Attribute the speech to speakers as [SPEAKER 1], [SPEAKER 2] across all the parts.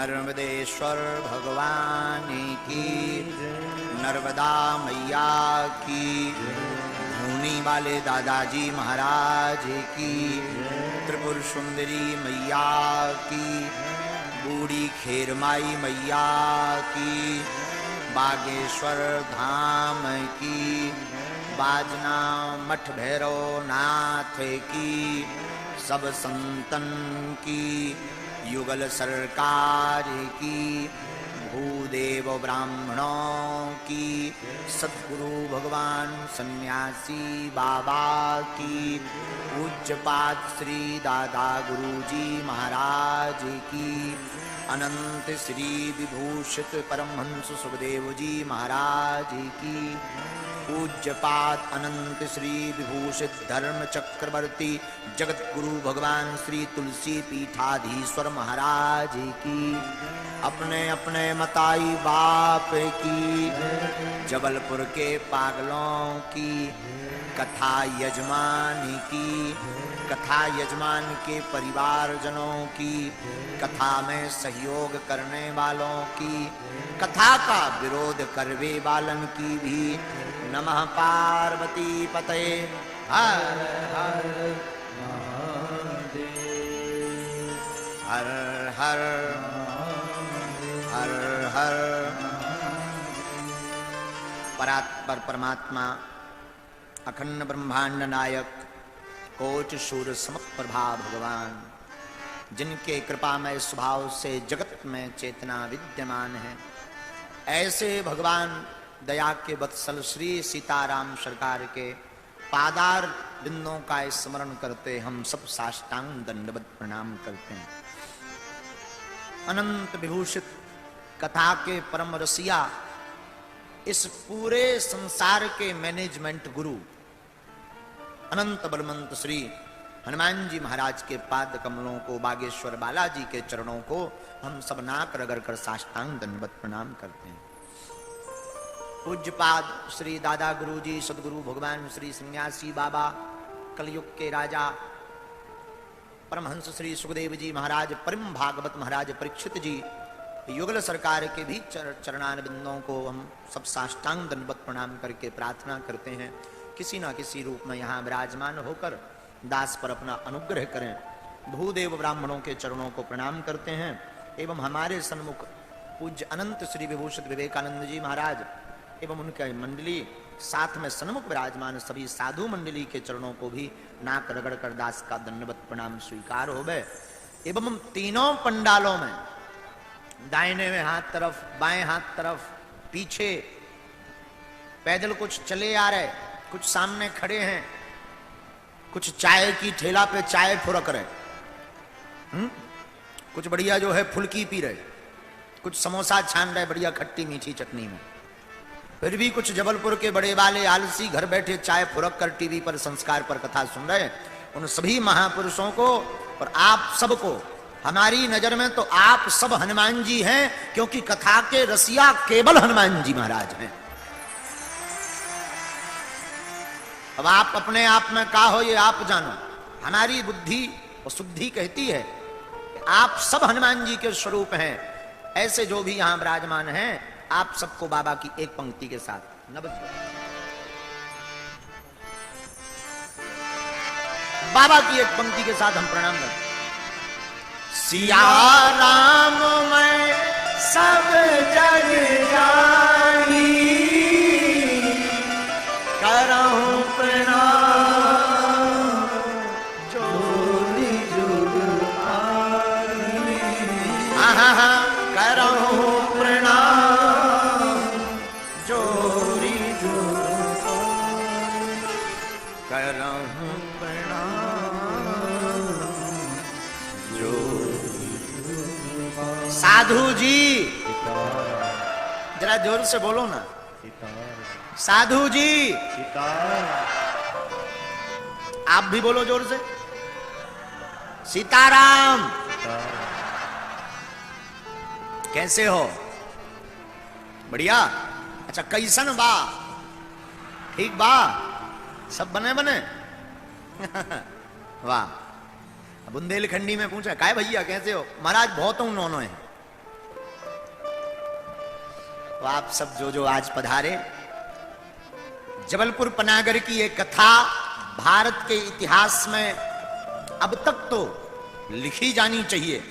[SPEAKER 1] नर्मदेश्वर भगवान की, नर्मदा मैया की, धूनी वाले दादाजी महाराज की, त्रिपुर सुंदरी मैया की, बूढ़ी खेरमाई मैया की, बागेश्वर धाम की, बाजना मठ भैरव नाथ की, सब संतन की, युगल सरकार की, भूदेव ब्राह्मणों की, सद्गुरु भगवान सन्यासी बाबा की, पूज्यपाद श्री दादा गुरुजी महाराज की, अनंत श्री विभूषित परमहंस सुखदेव जी महाराज की, पूज्यपाद अनंत श्री विभूषित धर्म चक्रवर्ती जगत गुरु भगवान श्री तुलसी पीठाधीश्वर महाराज की, अपने अपने मताई बाप की, जबलपुर के पागलों की, कथा यजमान की, कथा यजमान के परिवारजनों की, कथा में सहयोग करने वालों की, कथा का विरोध करवे वालन की भी नमः पार्वती पते हर हर महादेव, हर हर हर हर। परात्पर परमात्मा अखंड ब्रह्मांड नायक कोच शूर समप्रभा भगवान, जिनके कृपामय स्वभाव से जगत में चेतना विद्यमान है, ऐसे भगवान दया के वत्सल श्री सीताराम सरकार के पादार बिंदों का स्मरण करते हम सब साष्टांग दंडवत प्रणाम करते हैं। अनंत विभूषित कथा के परम रसिया, इस पूरे संसार के मैनेजमेंट गुरु अनंत बलवंत श्री हनुमान जी महाराज के पाद कमलों को, बागेश्वर बालाजी के चरणों को हम सब नाक रगड़ कर साष्टांग दंडवत प्रणाम करते हैं। पूज्यपाद श्री दादा गुरुजी सदगुरु भगवान श्री सन्यासी बाबा, कलयुग के राजा परमहंस श्री सुखदेव जी महाराज, परम भागवत महाराज परीक्षित जी, युगल सरकार के भी चरणान बिंदों को हम सब साष्टांग दंडवत प्रणाम करके प्रार्थना करते हैं, किसी न किसी रूप में यहाँ विराजमान होकर दास पर अपना अनुग्रह करें। भूदेव ब्राह्मणों के चरणों को प्रणाम करते हैं एवं हमारे सन्मुख पूज्य अनंत श्री विभूषित विवेकानंद जी महाराज एवं उनके मंडली, साथ में सन्मुख विराजमान सभी साधु मंडली के चरणों को भी नाक रगड़ कर दास का दंडवत प्रणाम स्वीकार हो गए। एवं हम तीनों पंडालों में दाहिने में हाथ तरफ, बाएं हाथ तरफ, पीछे पैदल कुछ चले आ रहे, कुछ सामने खड़े हैं, कुछ चाय की ठेला पे चाय फुरक रहे, कुछ बढ़िया जो है फुल्की पी रहे, कुछ समोसा छान रहे बढ़िया खट्टी मीठी चटनी में, फिर भी कुछ जबलपुर के बड़े वाले आलसी घर बैठे चाय फुरक कर टीवी पर संस्कार पर कथा सुन रहे। उन सभी महापुरुषों को और आप सबको, हमारी नजर में तो आप सब हनुमान जी हैं, क्योंकि कथा के रसिया केवल हनुमान जी महाराज हैं। अब आप अपने आप में का हो ये आप जानो, हमारी बुद्धि और शुद्धि कहती है कि आप सब हनुमान जी के स्वरूप हैं। ऐसे जो भी यहां विराजमान हैं, आप सबको बाबा की एक पंक्ति के साथ बाबा की एक पंक्ति के साथ हम प्रणाम करते। सिया राम मैं सब जग जानी, करहूं प्रणाम जोड़ी जुग आनी, करहूं प्रणाम जोड़ी जुग, करहूं प्रणाम जोड़ी। साधु जी जरा जोर से बोलो ना, साधु जी आप भी बोलो जोर से, सीताराम। कैसे हो? बढ़िया। अच्छा कैसन बा? ठीक बा? सब बने बने वाह। बुंदेलखंडी में पूछा काय भैया कैसे हो? महाराज बहुत उन्होंने है, तो आप सब जो आज पधारे, जबलपुर पनागर की ये कथा भारत के इतिहास में अब तक तो लिखी जानी चाहिए।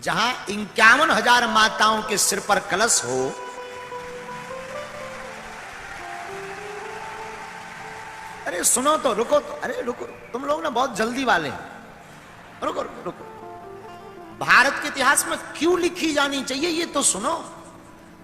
[SPEAKER 1] जहां 51,000 माताओं के सिर पर कलश हो, अरे सुनो तो, रुको तो, अरे रुको, तुम लोग ना बहुत जल्दी वाले हैं, रुको रुको रुको। भारत के इतिहास में क्यों लिखी जानी चाहिए ये तो सुनो।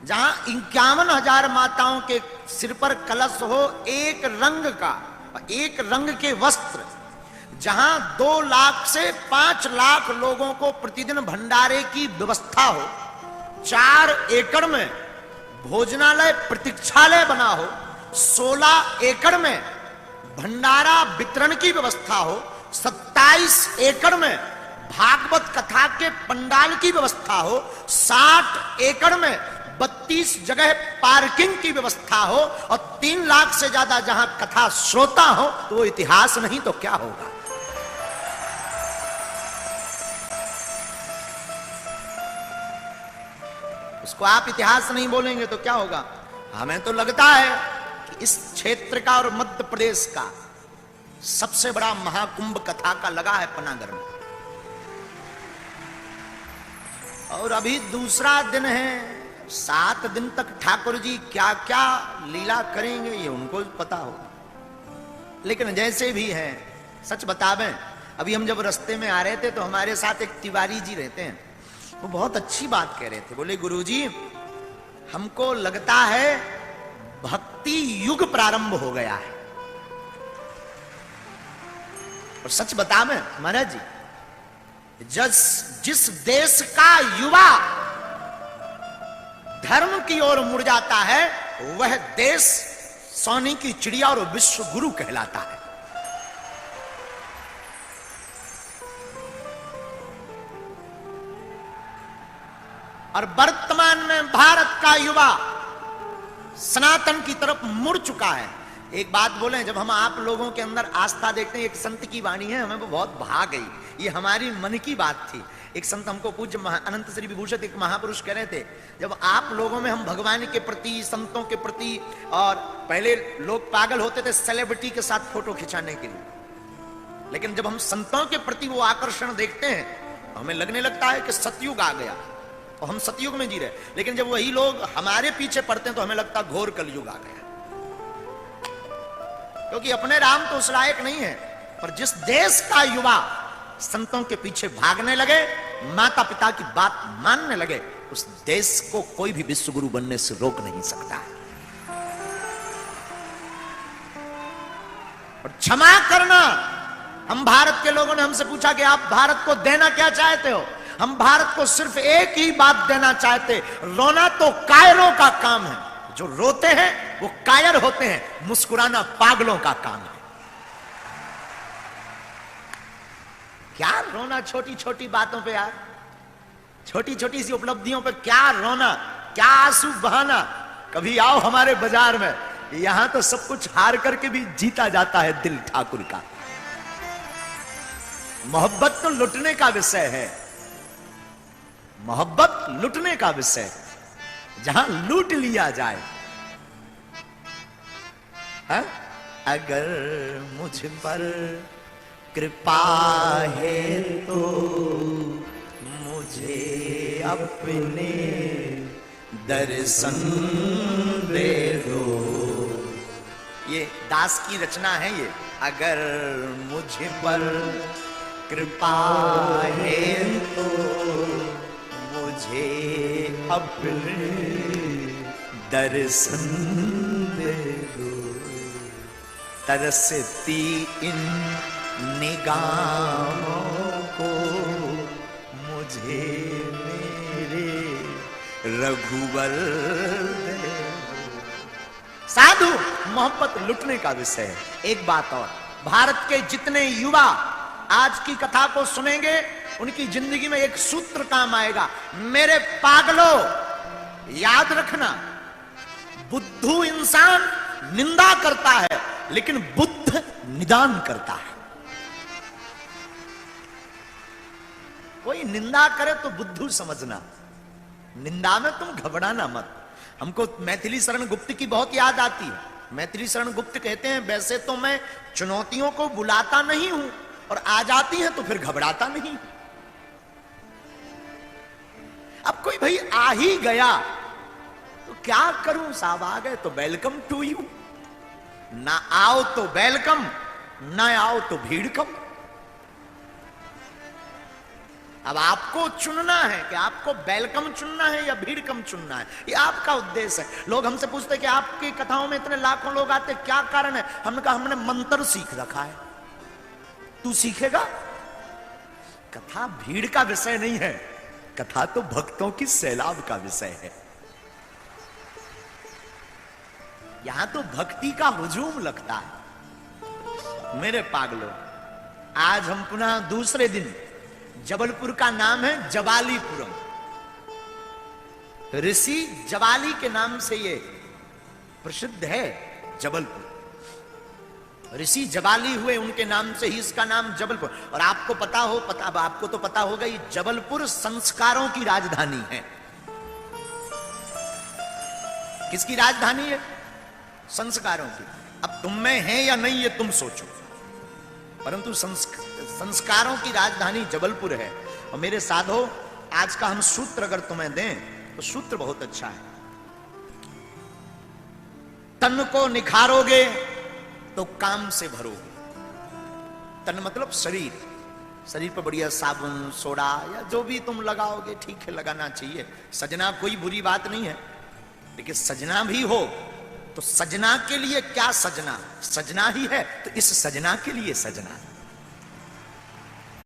[SPEAKER 1] जहां 51,000 माताओं के सिर पर कलश हो, एक रंग का, एक रंग के वस्त्र, जहां 2 लाख से 5 लाख लोगों को प्रतिदिन भंडारे की व्यवस्था हो, 4 एकड़ में भोजनालय प्रतीक्षालय बना हो, 16 एकड़ में भंडारा वितरण की व्यवस्था हो, 27 एकड़ में भागवत कथा के पंडाल की व्यवस्था हो, 60 एकड़ में 32 जगह पार्किंग की व्यवस्था हो, और 3 लाख से ज्यादा जहां कथा श्रोता हो, तो वो इतिहास नहीं तो क्या होगा। उसको आप इतिहास नहीं बोलेंगे तो क्या होगा। हमें तो लगता है कि इस क्षेत्र का और मध्य प्रदेश का सबसे बड़ा महाकुंभ कथा का लगा है पनागर में, और अभी दूसरा दिन है। 7 दिन तक ठाकुर जी क्या क्या लीला करेंगे ये उनको पता होगा। लेकिन जैसे भी है, सच बतावें, अभी हम जब रास्ते में आ रहे थे तो हमारे साथ एक तिवारी जी रहते हैं, वो बहुत अच्छी बात कह रहे थे। बोले गुरुजी, हमको लगता है भक्ति युग प्रारंभ हो गया है। और सच बतावें महाराज जी, जिस देश का युवा धर्म की ओर मुड़ जाता है, वह देश सोने की चिड़िया और विश्व गुरु कहलाता है। और वर्तमान में भारत का युवा सनातन की तरफ मुड़ चुका है। एक बात बोले, जब हम आप लोगों के अंदर आस्था देखते हैं, एक संत की वाणी है, हमें वो बहुत भा गई, ये हमारी मन की बात थी। एक संत हमको पूज्य अनंत श्री विभूषित एक महापुरुष कह रहे थे, जब आप लोगों में हम भगवान के प्रति, संतों के प्रति, और पहले लोग पागल होते थे सेलिब्रिटी के साथ फोटो खिंचाने के लिए, लेकिन जब हम संतों के प्रति वो आकर्षण देखते हैं तो हमें लगने लगता है कि सतयुग आ गया, और हम सतयुग में जी रहे। लेकिन जब वही लोग हमारे पीछे पड़ते हैं तो हमें लगता है घोर कलयुग आ गया, क्योंकि अपने राम तो उस लायक नहीं है। पर जिस देश का युवा संतों के पीछे भागने लगे, माता पिता की बात मानने लगे, उस देश को कोई भी विश्व गुरु बनने से रोक नहीं सकता है। और क्षमा करना, हम भारत के लोगों ने हमसे पूछा कि आप भारत को देना क्या चाहते हो। हम भारत को सिर्फ एक ही बात देना चाहते, रोना तो कायरों का काम है, जो रोते हैं वो कायर होते हैं, मुस्कुराना पागलों का काम है। क्या रोना छोटी छोटी बातों पे यार, छोटी छोटी सी उपलब्धियों पे क्या रोना, क्या आंसू बहाना। कभी आओ हमारे बाजार में, यहां तो सब कुछ हार करके भी जीता जाता है दिल ठाकुर का। मोहब्बत तो लुटने का विषय है, मोहब्बत लुटने का विषय, जहां लूट लिया जाए। है? अगर मुझ पर कृपा है तो मुझे अपने दर्शन दे दो। ये दास की रचना है ये। अगर मुझ पर कृपा है तो मुझे अपने दर्शन दे दो। तरसती इन निगाहों को मुझे मेरे रघुवर दे। साधु, मोहब्बत लुटने का विषय है। एक बात और, भारत के जितने युवा आज की कथा को सुनेंगे, उनकी जिंदगी में एक सूत्र काम आएगा। मेरे पागलों, याद रखना, बुद्धू इंसान निंदा करता है, लेकिन बुद्ध निदान करता है। कोई निंदा करे तो बुद्धू समझना, निंदा में तुम घबराना मत। हमको मैथिली शरण गुप्त की बहुत याद आती है। मैथिली शरण गुप्त कहते हैं, वैसे तो मैं चुनौतियों को बुलाता नहीं हूं, और आ जाती हैं तो फिर घबराता नहीं। अब कोई भाई आ ही गया तो क्या करूं, साहब आ गए तो वेलकम टू यू, ना आओ तो वेलकम, ना आओ तो भीड़ कम। अब आपको चुनना है कि आपको वेलकम चुनना है या भीड़ कम चुनना है, ये आपका उद्देश्य है। लोग हमसे पूछते हैं कि आपकी कथाओं में इतने लाखों लोग आते, क्या कारण है? हमने कहा हमने मंत्र सीख रखा है। तू सीखेगा? कथा भीड़ का विषय नहीं है, कथा तो भक्तों की सैलाब का विषय है। यहां तो भक्ति का हुजूम लगता है। मेरे पागलों, आज हम पुनः दूसरे दिन, जबलपुर का नाम है जबालीपुरम। ऋषि जबाली के नाम से ये प्रसिद्ध है जबलपुर। ऋषि जबाली हुए, उनके नाम से ही इसका नाम जबलपुर। और आपको पता हो, आपको तो पता होगा, ये जबलपुर संस्कारों की राजधानी है। किसकी राजधानी है? संस्कारों की। अब तुम में है या नहीं ये तुम सोचो, परंतु संस्कारों की राजधानी जबलपुर है। और मेरे साधो, आज का हम सूत्र अगर तुम्हें दें तो सूत्र बहुत अच्छा है। तन को निखारोगे तो काम से भरोगे। तन मतलब शरीर, शरीर पर बढ़िया साबुन, सोडा या जो भी तुम लगाओगे, ठीक है, लगाना चाहिए। सजना कोई बुरी बात नहीं है, लेकिन सजना भी हो तो सजना के लिए क्या सजना? सजना ही है तो इस सजना के लिए सजना।